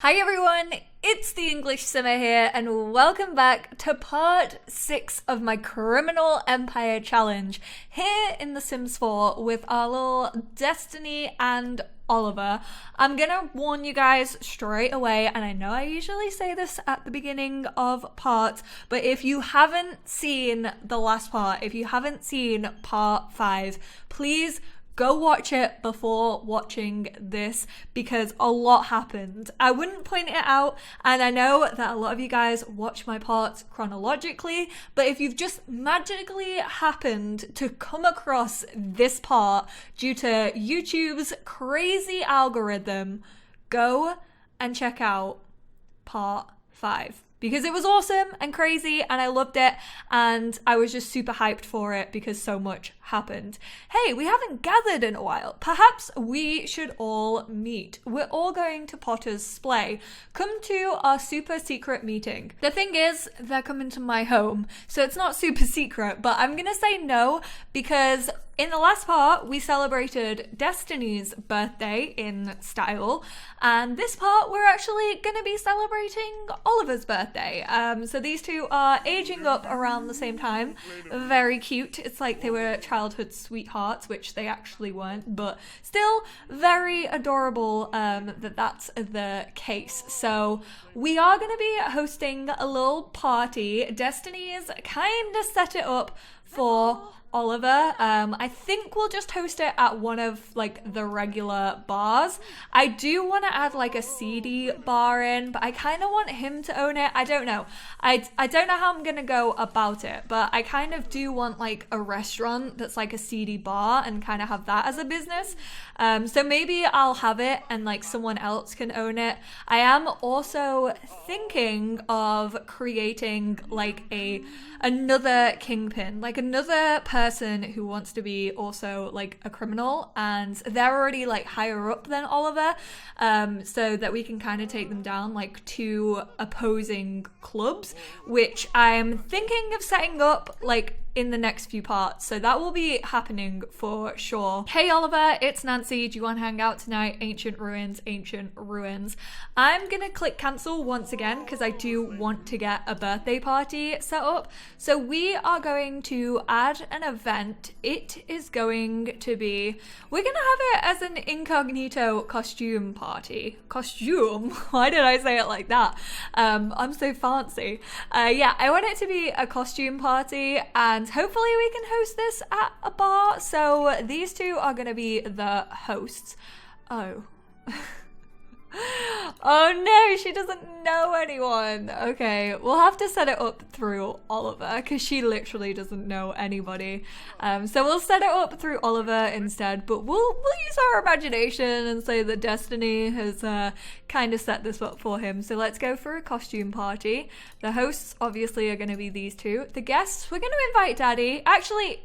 Hi everyone, it's the EnglishSimmer here and welcome back to part 6 of my Criminal Empire Challenge here in The Sims 4 with our little Destiny and Oliver. I'm gonna warn you guys straight away, and I know I usually say this at the beginning of parts, but if you haven't seen the last part, if you haven't seen part 5, please go watch it before watching this because a lot happened. I wouldn't point it out, and I know that a lot of you guys watch my parts chronologically, but if you've just magically happened to come across this part due to YouTube's crazy algorithm, go and check out part 5. Because it was awesome and crazy and I loved it and I was just super hyped for it because so much happened. Hey, we haven't gathered in a while. Perhaps we should all meet. We're all going to Potter's Splay. Come to our super secret meeting. The thing is, they're coming to my home, so it's not super secret, but I'm gonna say no because in the last part, we celebrated Destiny's birthday in style, and this part, we're actually going to be celebrating Oliver's birthday. So these two are aging up around the same time. Very cute. It's like they were childhood sweethearts, which they actually weren't, but still very adorable that that's the case. So we are going to be hosting a little party. Destiny's kind of set it up for Oliver. I think we'll just host it at one of like the regular bars. I do want to add like a CD bar in, but I kind of want him to own it. I don't know. I don't know how I'm gonna go about it, but I kind of do want like a restaurant that's like a CD bar and kind of have that as a business. So maybe I'll have it and like someone else can own it. I am also thinking of creating like another kingpin, like another person who wants to be also like a criminal, and they're already like higher up than Oliver, so that we can kind of take them down like two opposing clubs, which I'm thinking of setting up like in the next few parts, so that will be happening for sure. Hey Oliver, it's Nancy. Do you want to hang out tonight? Ancient ruins, ancient ruins. I'm gonna click cancel once again because I do want to get a birthday party set up. So we are going to add an event. It is going to be, we're gonna have it as an incognito costume party. Costume? Why did I say it like that? I'm so fancy. Yeah, I want it to be a costume party, and hopefully we can host this at a bar. So these two are going to be the hosts. Oh. Oh no, she doesn't know anyone. Okay, we'll have to set it up through Oliver because she literally doesn't know anybody. So we'll set it up through Oliver instead, but we'll use our imagination and say that Destiny has kind of set this up for him. So let's go for a costume party. The hosts obviously are going to be these two. The guests, we're going to invite Daddy. Actually,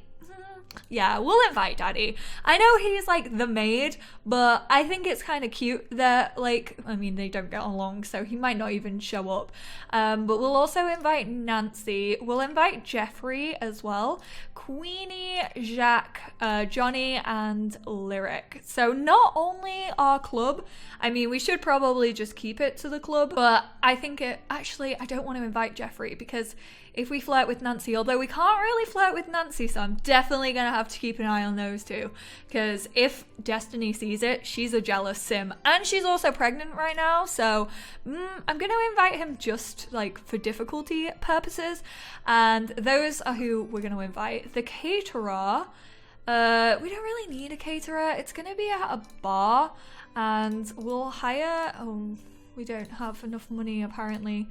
yeah, we'll invite Daddy. I know he's like the maid, but I think it's kind of cute that like, I mean, they don't get along, so he might not even show up. But we'll also invite Nancy. We'll invite Jeffrey as well. Queenie, Jacques, Johnny, and Lyric. So not only our club, I mean, we should probably just keep it to the club, but I think actually, I don't want to invite Jeffrey because if we flirt with Nancy, although we can't really flirt with Nancy, so I'm definitely going to have to keep an eye on those two. Because if Destiny sees it, she's a jealous sim. And she's also pregnant right now, so I'm going to invite him just like for difficulty purposes. And those are who we're going to invite. The caterer, we don't really need a caterer. It's going to be at a bar, and we'll hire... we don't have enough money apparently.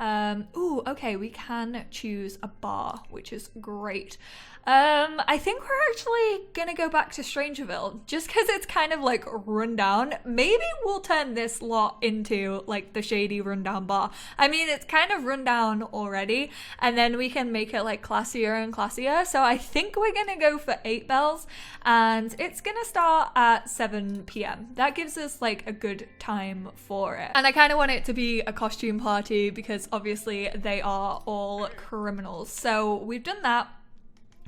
Okay, we can choose a bar, which is great. I think we're actually gonna go back to Strangerville just because it's kind of like run down. Maybe we'll turn this lot into like the shady rundown bar. I mean, it's kind of run down already, and then we can make it like classier and classier. So I think we're gonna go for 8 bells, and it's gonna start at 7 p.m. That gives us like a good time for it. And I kind of want it to be a costume party because obviously they are all criminals. So we've done that.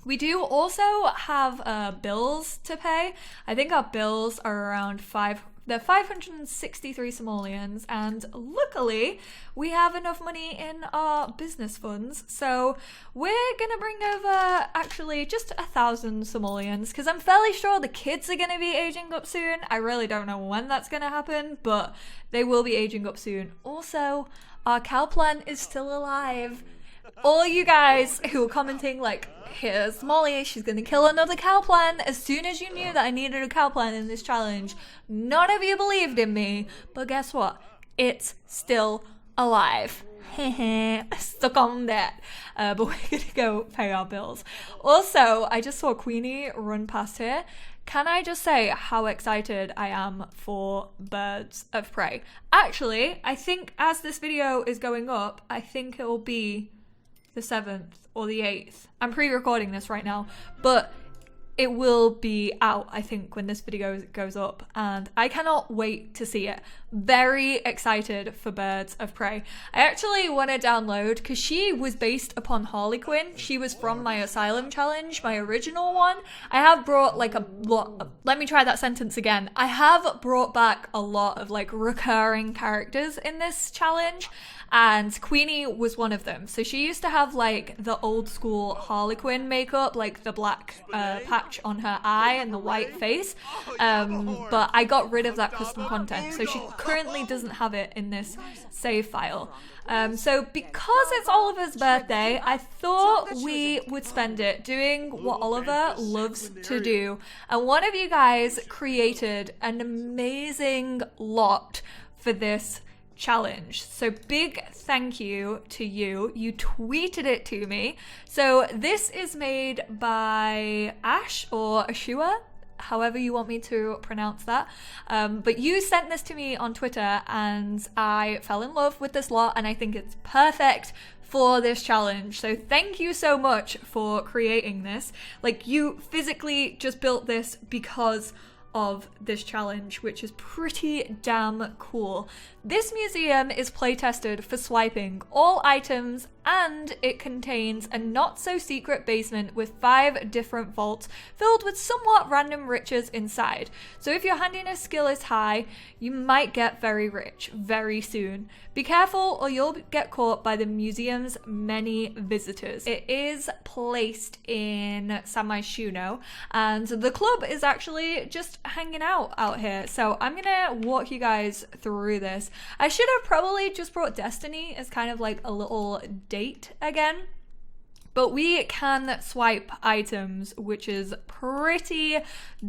We do also have bills to pay. I think our bills are around They're 563 simoleons, and luckily we have enough money in our business funds, so we're gonna bring over actually just 1,000 simoleons, because I'm fairly sure the kids are gonna be aging up soon. I really don't know when that's gonna happen, but they will be aging up soon. Also, our cow plant is still alive. All you guys who are commenting like, here's Molly, she's gonna kill another cow plant, as soon as you knew that I needed a cow plant in this challenge, none of you believed in me, but guess what? It's still alive. Stuck on that. But we're gonna go pay our bills. Also, I just saw Queenie run past here. Can I just say how excited I am for Birds of Prey? Actually, I think as this video is going up, I think it'll be the 7th or the 8th. I'm pre-recording this right now, but it will be out, I think, when this video goes up, and I cannot wait to see it. Very excited for Birds of Prey. I actually want to download, because she was based upon Harley Quinn. She was from my Asylum challenge, my original one. I have brought like a lot, let me try that sentence again. I have brought back a lot of like recurring characters in this challenge, and Queenie was one of them. So she used to have like the old school Harley Quinn makeup, like the black patch on her eye and the white face, but I got rid of that custom content, so she currently doesn't have it in this save file. So because it's Oliver's birthday, I thought we would spend it doing what Oliver loves to do, and one of you guys created an amazing lot for this challenge. So big thank you to you. You tweeted it to me. So this is made by Ash or Ashua, however you want me to pronounce that. But you sent this to me on Twitter, and I fell in love with this lot, and I think it's perfect for this challenge. So thank you so much for creating this. Like, you physically just built this because of this challenge, which is pretty damn cool. This museum is playtested for swiping all items, and it contains a not so secret basement with 5 different vaults filled with somewhat random riches inside. So if your handiness skill is high, you might get very rich very soon. Be careful or you'll get caught by the museum's many visitors. It is placed in San Myshuno, and the club is actually just hanging out here. So I'm gonna walk you guys through this. I should have probably just brought Destiny as kind of like a little date again, but we can swipe items, which is pretty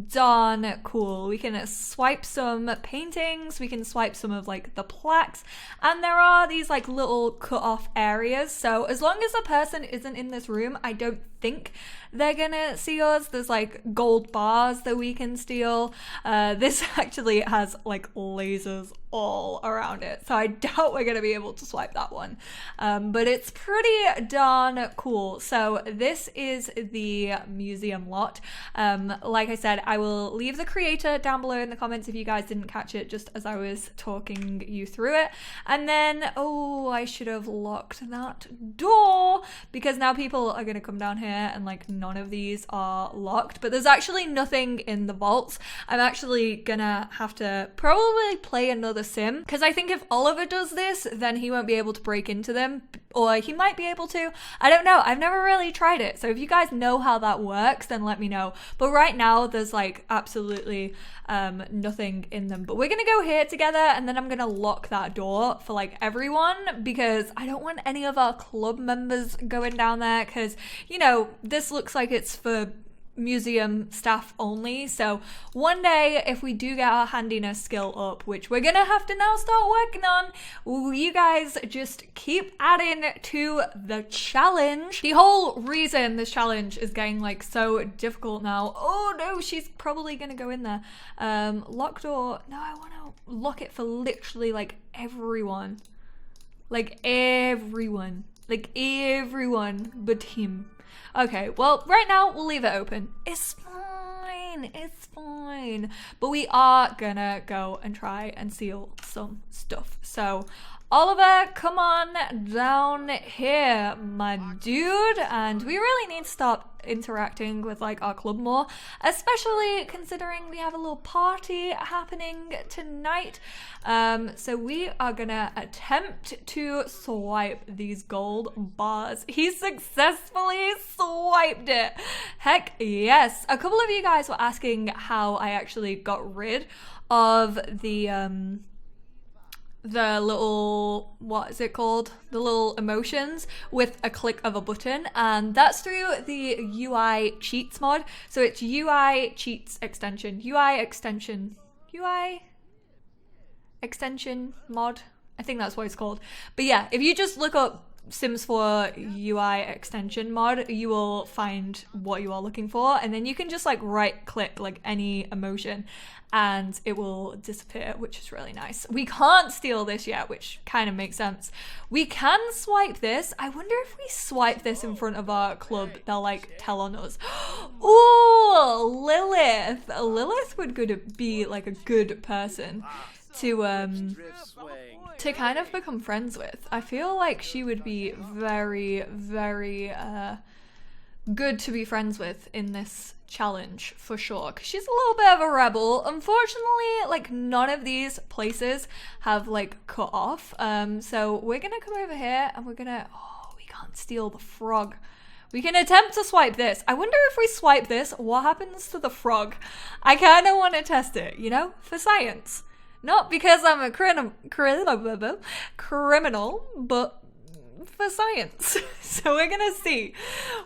darn cool. We can swipe some paintings, we can swipe some of like the plaques, and there are these like little cut off areas. So as long as a person isn't in this room, I don't think they're gonna see us. There's like gold bars that we can steal. This actually has like lasers all around it, so I doubt we're gonna be able to swipe that one, but it's pretty darn cool. So this is the museum lot. Like I said, I will leave the creator down below in the comments if you guys didn't catch it just as I was talking you through it. And then, oh, I should have locked that door, because now people are gonna come down here and like none of these are locked, but there's actually nothing in the vaults. I'm actually gonna have to probably play another sim, because I think if Oliver does this, then he won't be able to break into them, or he might be able to. I don't know. I've never really tried it, so if you guys know how that works, then let me know. But right now there's like absolutely nothing in them. But we're gonna go here together, and then I'm gonna lock that door for like everyone, because I don't want any of our club members going down there, because you know, this looks like it's for museum staff only. So one day, if we do get our handiness skill up, which we're gonna have to now start working on, you guys just keep adding to the challenge. The whole reason this challenge is getting like so difficult now, oh no, she's probably gonna go in there. Lock door, no, I want to lock it for literally like everyone, but him. Okay, well, right now we'll leave it open. It's fine, it's fine. But we are gonna go and try and steal some stuff. So Oliver, come on down here, my dude. And we really need to start interacting with like our club more, especially considering we have a little party happening tonight. So we are gonna attempt to swipe these gold bars. He successfully swiped it. Heck yes. A couple of you guys were asking how I actually got rid of the little, what is it called? The little emotions with a click of a button, and that's through the UI cheats mod. So it's UI cheats extension, UI extension mod. I think that's what it's called. But yeah, if you just look up Sims 4 UI extension mod, you will find what you are looking for, and then you can just like right click like any emotion and it will disappear, which is really nice. We can't steal this yet, which kind of makes sense. We can swipe this. I wonder if we swipe this in front of our club, they'll like tell on us. Ooh, Lilith. Lilith would be like a good person to kind of become friends with. I feel like she would be very, very good to be friends with in this challenge for sure, because she's a little bit of a rebel. Unfortunately, like none of these places have like cut off, so we're gonna come over here and we're gonna, oh, we can't steal the frog. We can attempt to swipe this. I wonder if we swipe this, what happens to the frog? I kind of want to test it, you know, for science. Not because I'm a criminal, but for science. So we're gonna see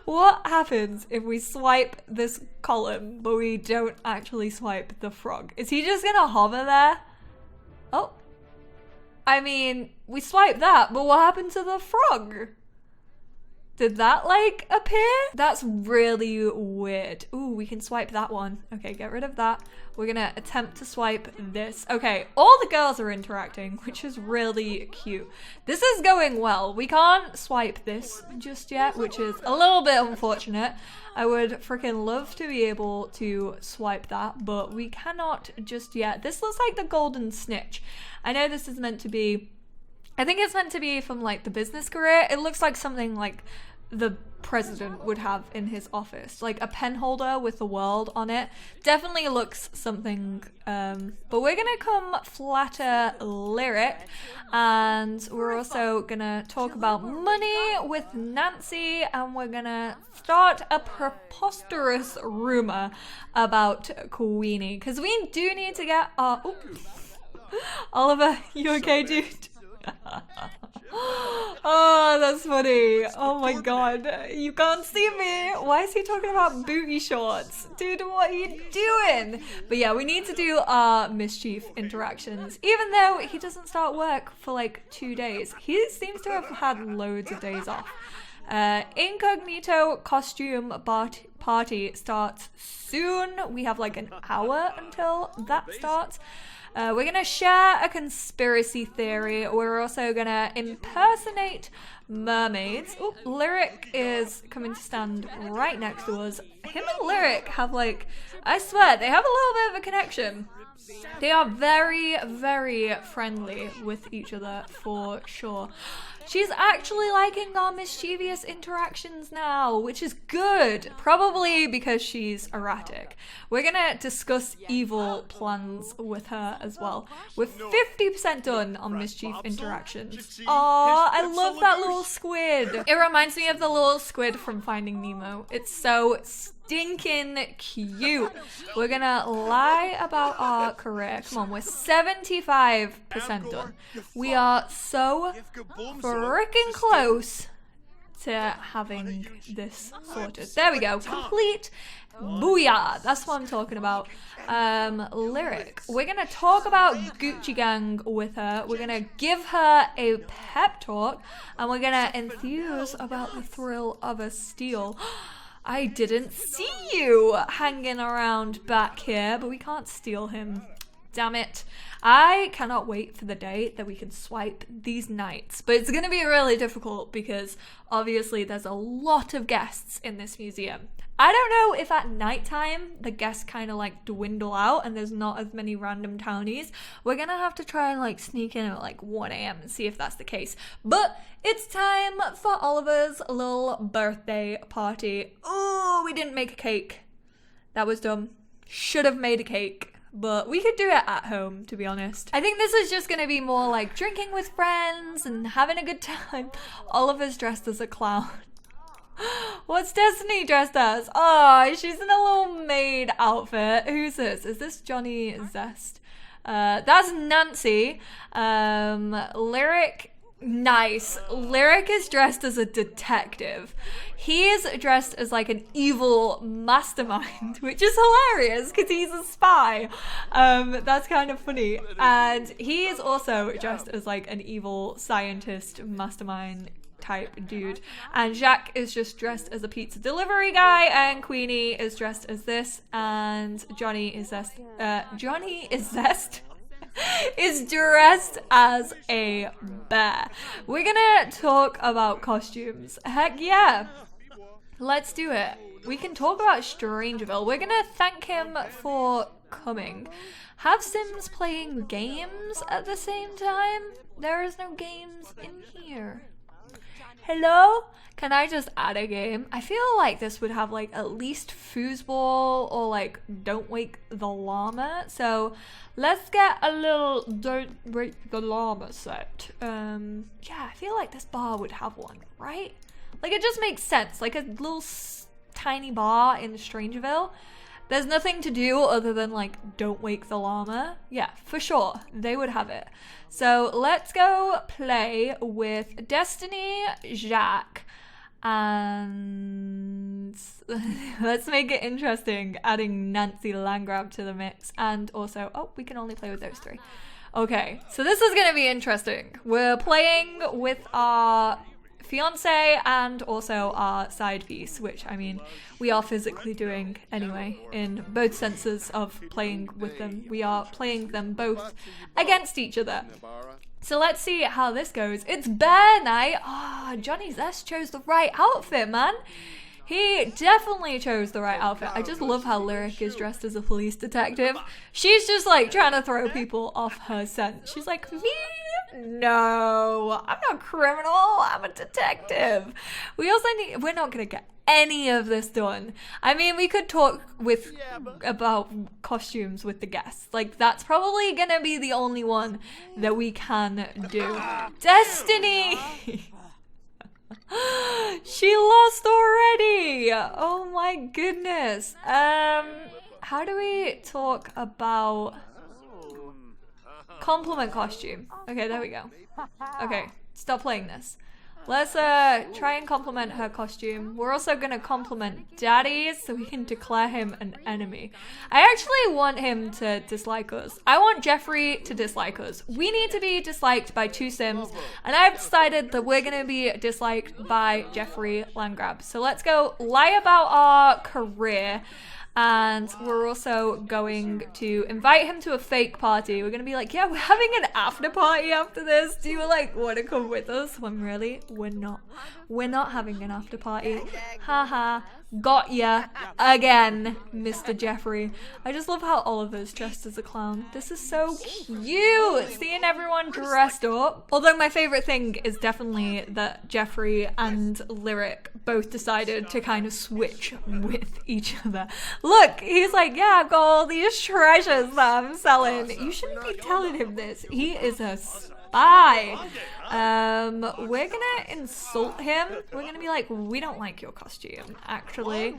what happens if we swipe this column, but we don't actually swipe the frog. Is he just gonna hover there? Oh, I mean, we swiped that, but what happened to the frog? Did that like appear? That's really weird. Ooh, we can swipe that one. Okay, get rid of that. We're gonna attempt to swipe this. Okay, all the girls are interacting, which is really cute. This is going well. We can't swipe this just yet, which is a little bit unfortunate. I would freaking love to be able to swipe that, but we cannot just yet. This looks like the golden snitch. I know this is meant to be, I think it's meant to be from like the business career. It looks like something like the president would have in his office, like a pen holder with the world on it. Definitely looks something, but we're gonna come flatter Lyric, and we're also gonna talk about money with Nancy, and we're gonna start a preposterous rumor about Queenie, because we do need to get our... Oh. Oliver, you okay, dude? Oh, that's funny. Oh my god, you can't see me. Why is he talking about booty shorts? Dude, what are you doing? But yeah, we need to do our mischief interactions, even though he doesn't start work for like 2 days. He seems to have had loads of days off. Incognito costume party starts soon. We have like an hour until that starts. We're gonna share a conspiracy theory. We're also gonna impersonate mermaids. Oh, Lyric is coming to stand right next to us. Him and Lyric have like, I swear, they have a little bit of a connection. They are very, very friendly with each other for sure. She's actually liking our mischievous interactions now, which is good. Probably because she's erratic. We're gonna discuss evil plans with her as well. We're 50% done on mischief interactions. Aww, I love that little squid. It reminds me of the little squid from Finding Nemo. It's so stinking cute. We're gonna lie about our career. Come on, we're 75% done. We are so freaking close to having this sorted. There we go. Complete. Booyah. That's what I'm talking about. Lyric. We're gonna talk about Gucci Gang with her. We're gonna give her a pep talk, and we're gonna enthuse about the thrill of a steal. I didn't see you hanging around back here, but we can't steal him. damn it. I cannot wait for the day that we can swipe these knights, but it's going to be really difficult because obviously there's a lot of guests in this museum. I don't know if at nighttime the guests kind of like dwindle out and there's not as many random townies. We're gonna have to try and like sneak in at like 1 a.m. and see if that's the case. But it's time for Oliver's little birthday party. Oh, we didn't make a cake. That was dumb. Should have made a cake. But we could do it at home, to be honest. I think this is just gonna be more like drinking with friends and having a good time. Oliver's dressed as a clown. What's Destiny dressed as? Oh, she's in a little maid outfit. Who's this? Is this Johnny Zest? That's Nancy. Lyric, nice. Lyric is dressed as a detective. He is dressed as like an evil mastermind, which is hilarious because he's a spy. That's kind of funny. And he is also dressed as like an evil scientist mastermind type dude, and Jacques is just dressed as a pizza delivery guy, and Queenie is dressed as this, and Johnny is dressed as a bear. We're gonna talk about costumes. Heck yeah, let's do it. We can talk about Strangeville. We're gonna thank him for coming. Have Sims playing games at the same time? There is no games in here. Hello? Can I just add a game? I feel like this would have like at least foosball or like Don't Wake the Llama. So let's get a little Don't Wake the Llama set. Yeah, I feel like this bar would have one, right? Like it just makes sense. Like a little tiny bar in Strangeville. There's nothing to do other than like Don't Wake the Llama. Yeah, for sure. They would have it. So let's go play with Destiny, Jacques, and let's make it interesting, adding Nancy Landgrab to the mix. And also, oh, we can only play with those three. Okay, so this is going to be interesting. We're playing with our fiance and also our side piece, which I mean we are physically doing anyway in both senses of playing with them. We are playing them both against each other. So let's see how this goes. It's bear night. Oh, Johnny Zest chose the right outfit, man. He definitely chose the right outfit. I just love how Lyric is dressed as a police detective. She's just like trying to throw people off her scent. She's like, me? No, I'm not a criminal. I'm a detective. We're not gonna get any of this done. I mean, we could talk about costumes with the guests. Like, that's probably gonna be the only one that we can do. Destiny! She lost already! Oh my goodness. How do we talk about compliment costume? Okay, there we go. Okay, stop playing this. Let's try and compliment her costume. We're also gonna compliment Daddy's so we can declare him an enemy. I actually want him to dislike us. I want Jeffrey to dislike us. We need to be disliked by 2 Sims, and I've decided that we're gonna be disliked by Jeffrey Landgrab. So let's go lie about our career. And we're also going to invite him to a fake party. We're gonna be like, yeah, we're having an after party after this. Do you like want to come with us? When really, we're not. We're not having an after party. Haha. Got ya again, Mr. Jeffrey. I just love how Oliver's dressed as a clown. This is so cute, seeing everyone dressed up. Although my favorite thing is definitely that Jeffrey and Lyric both decided to kind of switch with each other. Look, he's like, yeah, I've got all these treasures that I'm selling. You shouldn't be telling him this. He is a spy. We're gonna insult him. We're gonna be like, we don't like your costume, actually.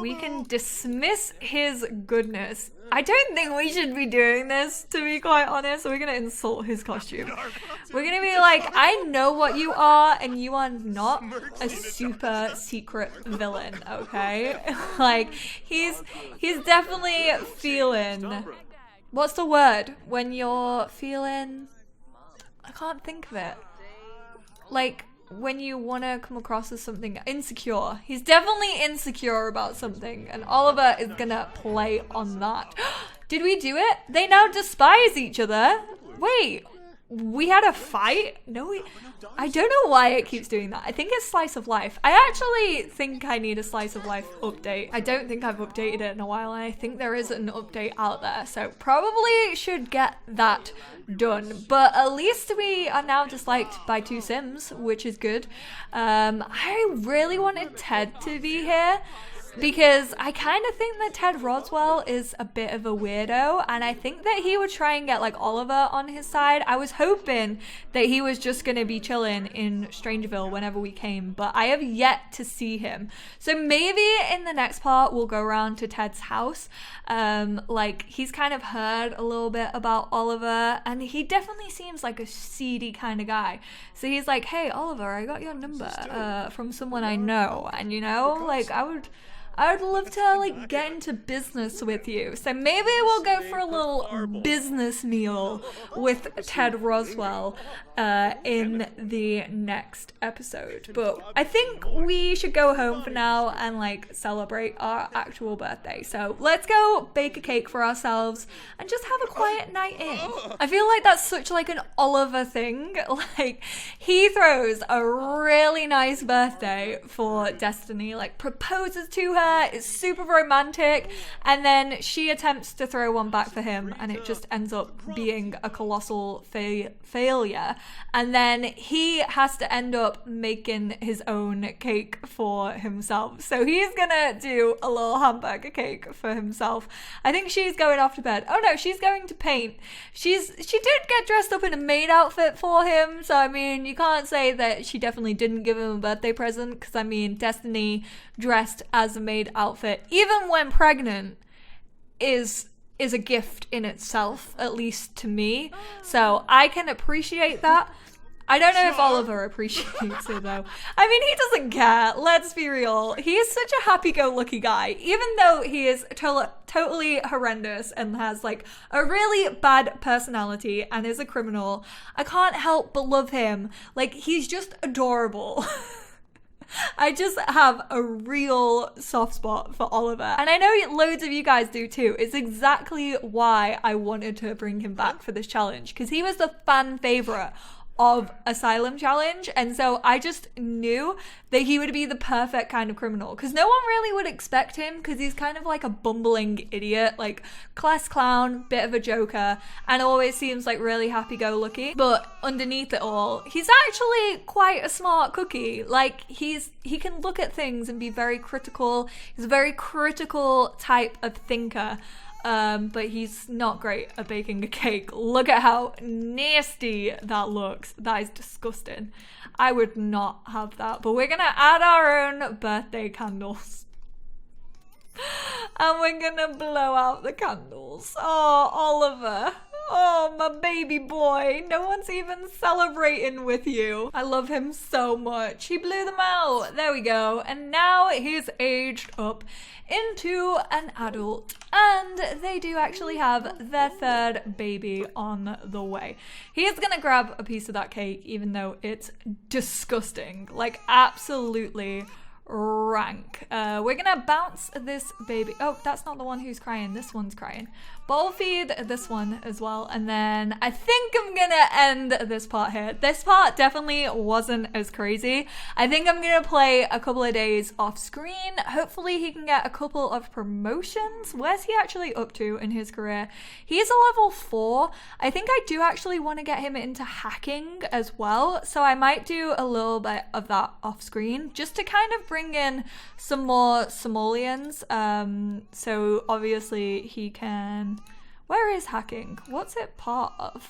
We can dismiss his goodness. I don't think we should be doing this, to be quite honest. We're gonna insult his costume. We're gonna be like, I know what you are, and you are not a super secret villain, okay? Like, he's definitely feeling... What's the word? When you're feeling... I can't think of it. Like, when you want to come across as something insecure. He's definitely insecure about something, and Oliver is gonna play on that. Did we do it? They now despise each other. Wait, we had a fight? No, I don't know why it keeps doing that. I think it's slice of life. I actually think I need a slice of life update. I don't think I've updated it in a while, and I think there is an update out there, so probably should get that done. But at least we are now disliked by 2 Sims, which is good. I really wanted Ted to be here, because I kind of think that Ted Roswell is a bit of a weirdo, and I think that he would try and get like Oliver on his side. I was hoping that he was just going to be chilling in Strangeville whenever we came, but I have yet to see him. So maybe in the next part we'll go around to Ted's house. Like he's kind of heard a little bit about Oliver, and he definitely seems like a seedy kind of guy. So he's like, hey Oliver, I got your number from someone I know, and you know, like I would love to like get into business with you. So maybe we'll go for a little business meal with Ted Roswell in the next episode. But I think we should go home for now and like celebrate our actual birthday. So let's go bake a cake for ourselves and just have a quiet night in. I feel like that's such like an Oliver thing. Like he throws a really nice birthday for Destiny, like proposes to her. It's super romantic, and then she attempts to throw one back for him, and it just ends up being a colossal failure. And then he has to end up making his own cake for himself. So he's gonna do a little hamburger cake for himself. I think she's going off to bed. Oh no, she's going to paint. She did get dressed up in a maid outfit for him, so I mean, you can't say that she definitely didn't give him a birthday present, because I mean, Destiny dressed as a maid outfit, even when pregnant, is a gift in itself, at least to me. So I can appreciate that. I don't know if Oliver appreciates it though. I mean, he doesn't care. Let's be real. He is such a happy-go-lucky guy, even though he is totally horrendous and has like a really bad personality and is a criminal. I can't help but love him. Like, he's just adorable. I just have a real soft spot for Oliver. And I know loads of you guys do too. It's exactly why I wanted to bring him back for this challenge, because he was the fan favorite of Asylum Challenge, and so I just knew that he would be the perfect kind of criminal, because no one really would expect him, because he's kind of like a bumbling idiot, like class clown, bit of a joker, and always seems like really happy-go-lucky. But underneath it all, he's actually quite a smart cookie. Like he can look at things and be very critical. He's a very critical type of thinker. But he's not great at baking a cake. Look at how nasty that looks. That is disgusting. I would not have that. But we're gonna add our own birthday candles. And we're gonna blow out the candles. Oh, Oliver. Oh, my baby boy. No one's even celebrating with you. I love him so much. He blew them out. There we go. And now he's aged up into an adult. And they do actually have their 3rd baby on the way. He is going to grab a piece of that cake, even though it's disgusting. Like, absolutely rank. We're gonna bounce this baby. Oh, that's not the one who's crying. This one's crying. Bowl feed this one as well, and then I think I'm gonna end this part here. This part definitely wasn't as crazy. I think I'm gonna play a couple of days off screen. Hopefully he can get a couple of promotions. Where's he actually up to in his career? He's a level 4. I think I do actually want to get him into hacking as well, so I might do a little bit of that off screen just to kind of bring in some more simoleons. So obviously he can... Where is hacking? What's it part of?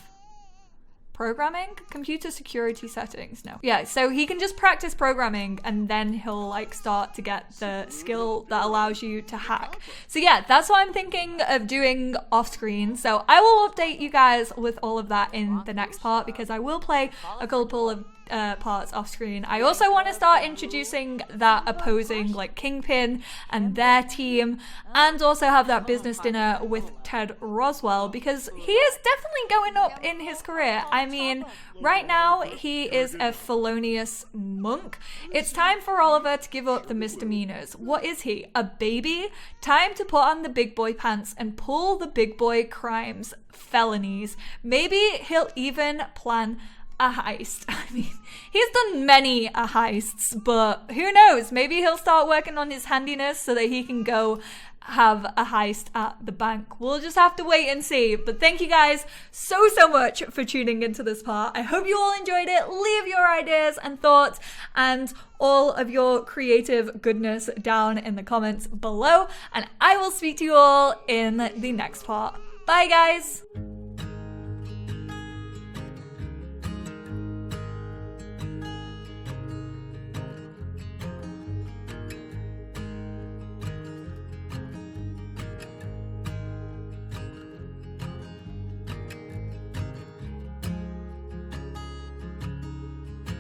Programming? Computer security settings? No. Yeah, so he can just practice programming and then he'll like start to get the skill that allows you to hack. So yeah, that's what I'm thinking of doing off screen. So I will update you guys with all of that in the next part, because I will play a couple of parts off screen. I also want to start introducing that opposing like Kingpin and their team, and also have that business dinner with Ted Roswell, because he is definitely going up in his career. I I mean, right now he is a felonious monk. It's time for Oliver to give up the misdemeanors. What is he, a baby? Time to put on the big boy pants and pull the big boy crimes, felonies. Maybe he'll even plan a heist. I mean, he's done many heists, but who knows? Maybe he'll start working on his handiness so that he can go have a heist at the bank. We'll just have to wait and see. But thank you guys so much for tuning into this part. I hope you all enjoyed it. Leave your ideas and thoughts and all of your creative goodness down in the comments below, and I will speak to you all in the next part. Bye guys!